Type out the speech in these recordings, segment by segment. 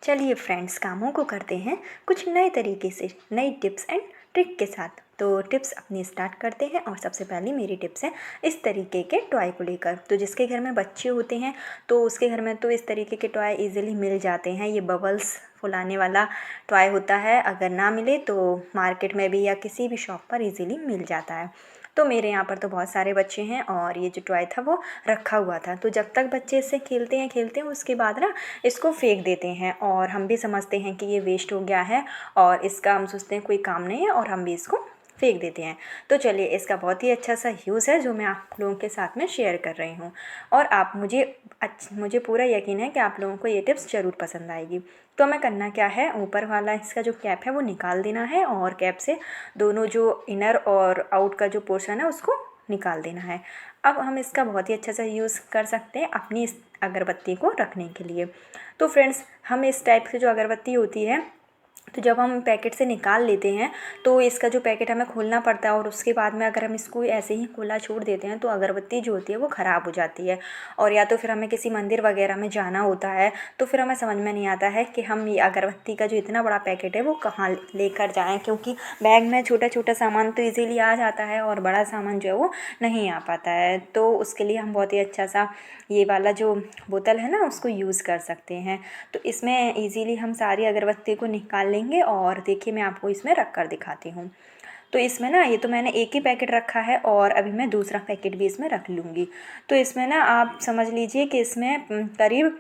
चलिए फ्रेंड्स, कामों को करते हैं कुछ नए तरीके से, नई टिप्स एंड ट्रिक के साथ। तो टिप्स अपनी स्टार्ट करते हैं और सबसे पहली मेरी टिप्स है इस तरीके के टॉय को लेकर। तो जिसके घर में बच्चे होते हैं तो उसके घर में तो इस तरीके के टॉय इजीली मिल जाते हैं। ये बबल्स फुलाने वाला टॉय होता है, अगर ना मिले तो मार्केट में भी या किसी भी शॉप पर इजीली मिल जाता है। तो मेरे यहाँ पर तो बहुत सारे बच्चे हैं और ये जो टॉय था वो रखा हुआ था। तो जब तक बच्चे इससे खेलते हैं उसके बाद ना इसको फेंक देते हैं और हम भी समझते हैं कि ये वेस्ट हो गया है और इसका हम सोचते हैं कोई काम नहीं है और हम भी इसको फेंक देते हैं। तो चलिए, इसका बहुत ही अच्छा सा यूज़ है जो मैं आप लोगों के साथ में शेयर कर रही हूँ। और आप मुझे पूरा यकीन है कि आप लोगों को ये टिप्स ज़रूर पसंद आएगी। तो हमें करना क्या है, ऊपर वाला इसका जो कैप है वो निकाल देना है और कैप से दोनों जो इनर और आउट का जो पोर्शन है उसको निकाल देना है। अब हम इसका बहुत ही अच्छा सा यूज़ कर सकते हैं अपनी इस अगरबत्ती को रखने के लिए। तो फ्रेंड्स, हम इस टाइप की जो अगरबत्ती होती है, तो जब हम पैकेट से निकाल लेते हैं तो इसका जो पैकेट हमें खोलना पड़ता है और उसके बाद में अगर हम इसको ऐसे ही खुला छोड़ देते हैं तो अगरबत्ती जो होती है वो ख़राब हो जाती है। और या तो फिर हमें किसी मंदिर वगैरह में जाना होता है तो फिर हमें समझ में नहीं आता है कि हम ये अगरबत्ती का जो इतना बड़ा पैकेट है वो कहाँ लेकर जाएँ, क्योंकि बैग में छोटा छोटा सामान तो ईज़िली आ जाता है और बड़ा सामान जो है वो नहीं आ पाता है। तो उसके लिए हम बहुत ही अच्छा सा ये वाला जो बोतल है ना उसको यूज़ कर सकते हैं। तो इसमें इजीली हम सारी अगरबत्ती को निकाल लेंगे और देखिए मैं आपको इसमें रख कर दिखाती हूँ। तो इसमें ना, ये तो मैंने एक ही पैकेट रखा है और अभी मैं दूसरा पैकेट भी इसमें रख लूँगी। तो इसमें ना आप समझ लीजिए कि इसमें करीब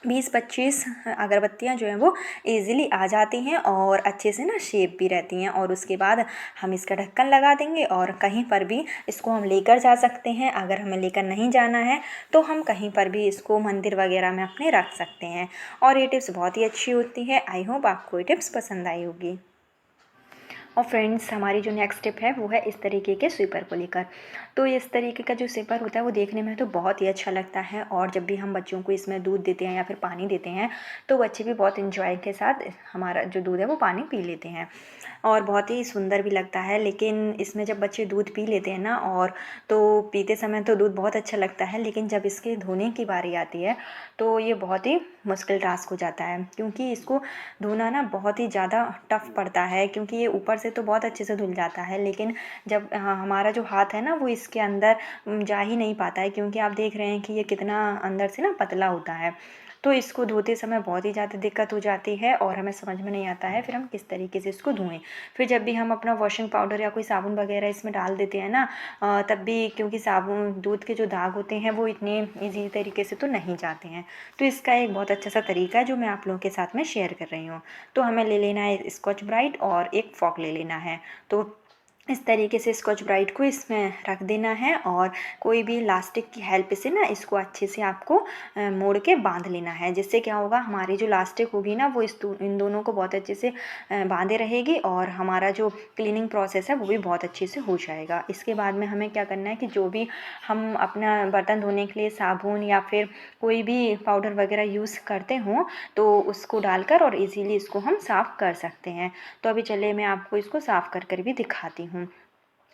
20-25 अगरबत्तियाँ जो हैं वो ईज़िली आ जाती हैं और अच्छे से ना शेप भी रहती हैं। और उसके बाद हम इसका ढक्कन लगा देंगे और कहीं पर भी इसको हम लेकर जा सकते हैं। अगर हमें लेकर नहीं जाना है तो हम कहीं पर भी इसको मंदिर वगैरह में अपने रख सकते हैं। और ये टिप्स बहुत ही अच्छी होती है। आई होप आपको ये टिप्स पसंद आई होगी। और फ्रेंड्स, हमारी जो नेक्स्ट टिप है वो है इस तरीके के स्वीपर को लेकर। तो इस तरीके का जो स्वीपर होता है वो देखने में तो बहुत ही अच्छा लगता है और जब भी हम बच्चों को इसमें दूध देते हैं या फिर पानी देते हैं तो बच्चे भी बहुत इंजॉय के साथ हमारा जो दूध है वो पानी पी लेते हैं और बहुत ही सुंदर भी लगता है। लेकिन इसमें जब बच्चे दूध पी लेते हैं ना, और तो पीते समय तो दूध बहुत अच्छा लगता है, लेकिन जब इसके धोने की बारी आती है तो ये बहुत ही मुश्किल टास्क हो जाता है, क्योंकि इसको धोना ना बहुत ही ज़्यादा टफ़ पड़ता है। क्योंकि ये ऊपर से तो बहुत अच्छे से धुल जाता है, लेकिन जब हमारा जो हाथ है ना वो इसके अंदर जा ही नहीं पाता है, क्योंकि आप देख रहे हैं कि ये कितना अंदर से ना पतला होता है। तो इसको धोते समय बहुत ही ज़्यादा दिक्कत हो जाती है और हमें समझ में नहीं आता है फिर हम किस तरीके से इसको धोएं। फिर जब भी हम अपना वॉशिंग पाउडर या कोई साबुन वगैरह इसमें डाल देते हैं ना, तब भी क्योंकि साबुन दूध के जो दाग होते हैं वो इतने ईजी तरीके से तो नहीं जाते हैं। तो इसका एक बहुत अच्छा सा तरीका है जो मैं आप लोगों के साथ में शेयर कर रही हूँ। तो हमें ले लेना है स्कॉच ब्राइट और एक फॉक ले लेना है। तो इस तरीके से स्कॉच ब्राइट को इसमें रख देना है और कोई भी इलास्टिक की हेल्प से ना इसको अच्छे से आपको मोड़ के बांध लेना है। जिससे क्या होगा, हमारी जो इलास्टिक होगी ना वो इन दोनों को बहुत अच्छे से बांधे रहेगी और हमारा जो क्लीनिंग प्रोसेस है वो भी बहुत अच्छे से हो जाएगा। इसके बाद में हमें क्या करना है कि जो भी हम अपना बर्तन धोने के लिए साबुन या फिर कोई भी पाउडर वगैरह यूज़ करते हों तो उसको डालकर और इजीली इसको हम साफ़ कर सकते हैं। तो अभी चलिए मैं आपको इसको साफ़ कर भी दिखाती हूँ।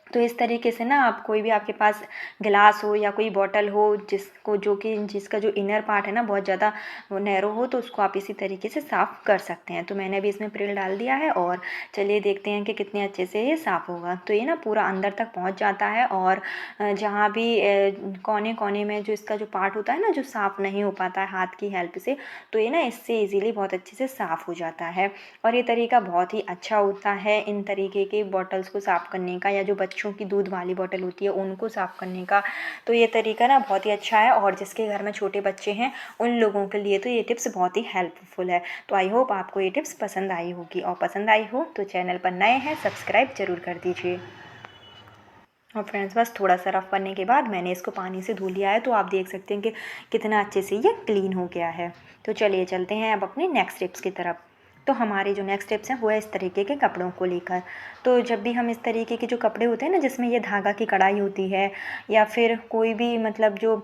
तो इस तरीके से ना आप कोई भी आपके पास गिलास हो या कोई बॉटल हो जिसका जो इनर पार्ट है ना बहुत ज़्यादा वो नैरो हो, तो उसको आप इसी तरीके से साफ़ कर सकते हैं। तो मैंने भी इसमें प्रिल डाल दिया है और चलिए देखते हैं कि कितने अच्छे से ये साफ़ होगा। तो ये ना पूरा अंदर तक पहुंच जाता है और जहाँ भी कोने कोने में जो इसका जो पार्ट होता है ना जो साफ़ नहीं हो पाता है हाथ की हेल्प से, तो ये ना इससे ईज़िली बहुत अच्छे से साफ़ हो जाता है। और ये तरीका बहुत ही अच्छा होता है इन तरीके के बॉटल्स को साफ़ करने का, या जो बच्चों की दूध वाली बॉटल होती है उनको साफ़ करने का। तो ये तरीका ना बहुत ही अच्छा है और जिसके घर में छोटे बच्चे हैं उन लोगों के लिए तो ये टिप्स बहुत ही हेल्पफुल है। तो आई होप आपको ये टिप्स पसंद आई होगी, और पसंद आई हो तो चैनल पर नए हैं सब्सक्राइब ज़रूर कर दीजिए। और फ्रेंड्स, बस थोड़ा सा रफ़ करने के बाद मैंने इसको पानी से धो लिया है, तो आप देख सकते हैं कि कितना अच्छे से ये क्लीन हो गया है। तो चलिए चलते हैं अब अपने नेक्स्ट टिप्स की तरफ। तो हमारे जो नेक्स्ट टिप्स हैं वो है इस तरीके के कपड़ों को लेकर। तो जब भी हम इस तरीके के जो कपड़े होते हैं ना जिसमें ये धागा की कढ़ाई होती है या फिर कोई भी मतलब जो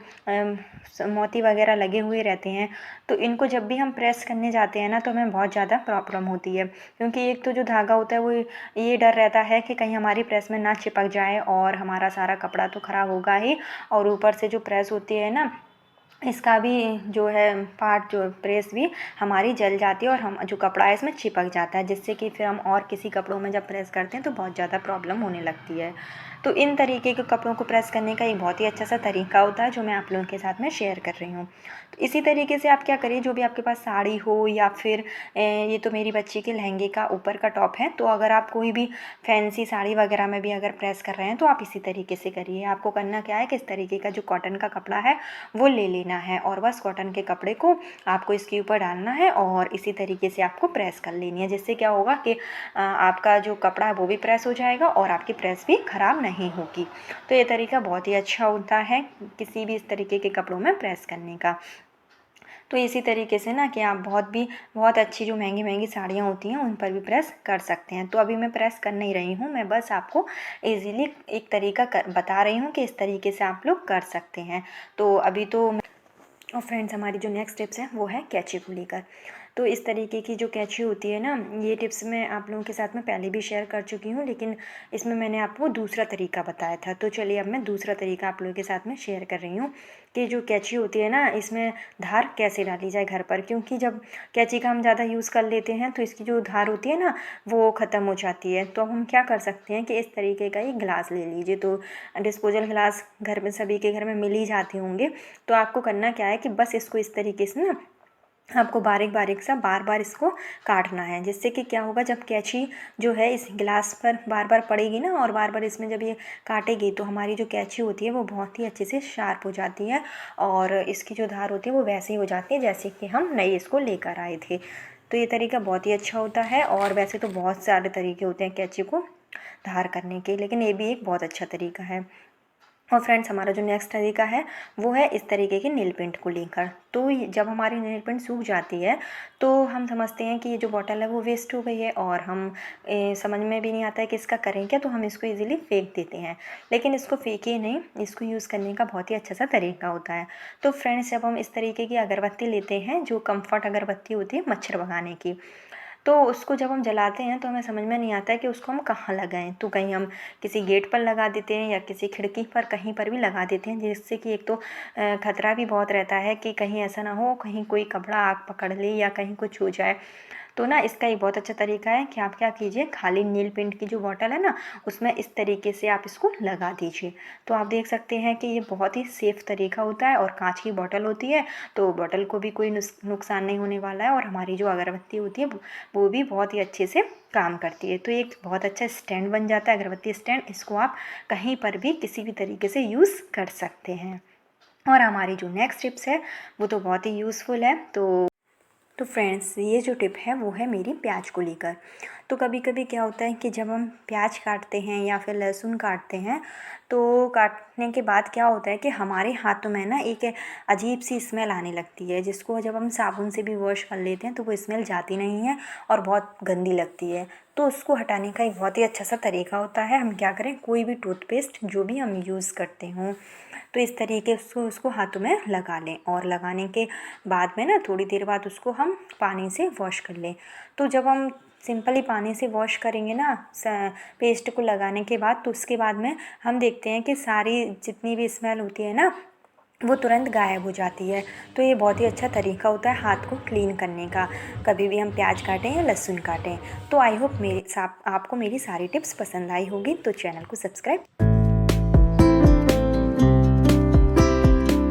मोती वगैरह लगे हुए रहते हैं, तो इनको जब भी हम प्रेस करने जाते हैं ना तो हमें बहुत ज़्यादा प्रॉब्लम होती है। क्योंकि एक तो जो धागा होता है वो ये डर रहता है कि कहीं हमारी प्रेस में ना चिपक जाए और हमारा सारा कपड़ा तो ख़राब होगा ही, और ऊपर से जो प्रेस होती है ना इसका भी जो है पार्ट जो प्रेस भी हमारी जल जाती है और हम जो कपड़ा है इसमें चिपक जाता है, जिससे कि फिर हम और किसी कपड़ों में जब प्रेस करते हैं तो बहुत ज़्यादा प्रॉब्लम होने लगती है। तो इन तरीके के कपड़ों को प्रेस करने का एक बहुत ही अच्छा सा तरीका होता है जो मैं आप लोगों के साथ में शेयर कर रही हूँ। तो इसी तरीके से आप क्या करिए, जो भी आपके पास साड़ी हो या फिर ये तो मेरी बच्ची के लहंगे का ऊपर का टॉप है, तो अगर आप कोई भी फैंसी साड़ी वगैरह में भी अगर प्रेस कर रहे हैं तो आप इसी तरीके से करिए। आपको करना क्या है कि इस तरीके का जो कॉटन का कपड़ा है वो ले लेना है और बस कॉटन के कपड़े को आपको इसके ऊपर डालना है और इसी तरीके से आपको प्रेस कर लेनी है, जिससे क्या होगा कि आपका जो कपड़ा है वो भी प्रेस हो जाएगा और आपकी प्रेस भी ख़राब नहीं होगी। तो ये तरीका बहुत ही अच्छा होता है किसी भी इस तरीके के कपड़ों में प्रेस करने का। तो इसी तरीके से ना कि आप बहुत अच्छी जो महंगी महंगी साड़ियाँ होती हैं उन पर भी प्रेस कर सकते हैं। तो अभी मैं प्रेस कर नहीं रही हूँ, मैं बस आपको ईज़िली एक तरीका बता रही हूँ कि इस तरीके से आप लोग कर सकते हैं। तो अभी तो और फ्रेंड्स, हमारी जो नेक्स्ट टिप्स है वो है कैंची को लेकर। तो इस तरीके की जो कैंची होती है ना, ये टिप्स मैं आप लोगों के साथ में पहले भी शेयर कर चुकी हूँ, लेकिन इसमें मैंने आपको दूसरा तरीका बताया था। तो चलिए अब मैं दूसरा तरीका आप लोगों के साथ में शेयर कर रही हूँ कि जो कैंची होती है ना, इसमें धार कैसे डाली जाए घर पर। क्योंकि जब कैंची का हम ज़्यादा यूज़ कर लेते हैं तो इसकी जो धार होती है ना वो ख़त्म हो जाती है। तो हम क्या कर सकते हैं कि इस तरीके का एक गिलास ले लीजिए। तो डिस्पोजल गिलास घर में सभी के घर में मिल ही जाते होंगे। तो आपको करना क्या है कि बस इसको इस तरीके से ना आपको बारीक बारीक सा बार बार इसको काटना है, जिससे कि क्या होगा, जब कैंची जो है इस गिलास पर बार बार पड़ेगी ना और बार बार इसमें जब ये काटेगी तो हमारी जो कैंची होती है वो बहुत ही अच्छे से शार्प हो जाती है और इसकी जो धार होती है वो वैसे ही हो जाती है जैसे कि हम नई इसको लेकर आए थे। तो ये तरीका बहुत ही अच्छा होता है और वैसे तो बहुत सारे तरीके होते हैं कैंची को धार करने के, लेकिन ये भी एक बहुत अच्छा तरीका है। और फ्रेंड्स, हमारा जो नेक्स्ट तरीका है वो है इस तरीके के नेल पेंट को लेकर। तो जब हमारी नेल पेंट सूख जाती है तो हम समझते हैं कि ये जो बॉटल है वो वेस्ट हो गई है और हम समझ में भी नहीं आता है कि इसका करें क्या, तो हम इसको इजीली फेंक देते हैं। लेकिन इसको फेंकिए नहीं, इसको यूज़ करने का बहुत ही अच्छा सा तरीका होता है। तो फ्रेंड्स, जब हम इस तरीके की अगरबत्ती लेते हैं जो कम्फर्ट अगरबत्ती होती है मच्छर भगाने की, तो उसको जब हम जलाते हैं तो हमें समझ में नहीं आता है कि उसको हम कहाँ लगाएं। तो कहीं हम किसी गेट पर लगा देते हैं या किसी खिड़की पर कहीं पर भी लगा देते हैं, जिससे कि एक तो खतरा भी बहुत रहता है कि कहीं ऐसा ना हो कहीं कोई कपड़ा आग पकड़ ले या कहीं कुछ हो जाए। तो ना इसका एक बहुत अच्छा तरीका है कि आप क्या कीजिए, खाली नील पेंट की जो बॉटल है ना उसमें इस तरीके से आप इसको लगा दीजिए। तो आप देख सकते हैं कि ये बहुत ही सेफ़ तरीका होता है और कांच की बॉटल होती है तो बॉटल को भी कोई नुकसान नहीं होने वाला है और हमारी जो अगरबत्ती होती है वो भी बहुत ही अच्छे से काम करती है। तो एक बहुत अच्छा स्टैंड बन जाता है, अगरबत्ती स्टैंड। इसको आप कहीं पर भी किसी भी तरीके से यूज़ कर सकते हैं। और हमारी जो नेक्स्ट टिप्स है वो तो बहुत ही यूज़फुल है। तो फ्रेंड्स, ये जो टिप है वो है मेरी प्याज को लेकर। तो कभी कभी क्या होता है कि जब हम प्याज काटते हैं या फिर लहसुन काटते हैं तो काटने के बाद क्या होता है कि हमारे हाथों में ना एक अजीब सी स्मेल आने लगती है, जिसको जब हम साबुन से भी वॉश कर लेते हैं तो वो स्मेल जाती नहीं है और बहुत गंदी लगती है। तो उसको हटाने का एक बहुत ही अच्छा सा तरीका होता है। हम क्या करें, कोई भी टूथपेस्ट जो भी हम यूज़ करते हों तो इस तरीके से उसको हाथों में लगा लें और लगाने के बाद में ना थोड़ी देर बाद उसको हम पानी से वॉश कर लें। तो जब हम सिंपली पानी से वॉश करेंगे ना पेस्ट को लगाने के बाद, तो उसके बाद में हम देखते हैं कि सारी जितनी भी स्मेल होती है ना वो तुरंत गायब हो जाती है। तो ये बहुत ही अच्छा तरीका होता है हाथ को क्लीन करने का, कभी भी हम प्याज काटें या लहसुन काटें। तो आई होप आपको मेरी सारी टिप्स पसंद आई होगी। तो चैनल को सब्सक्राइब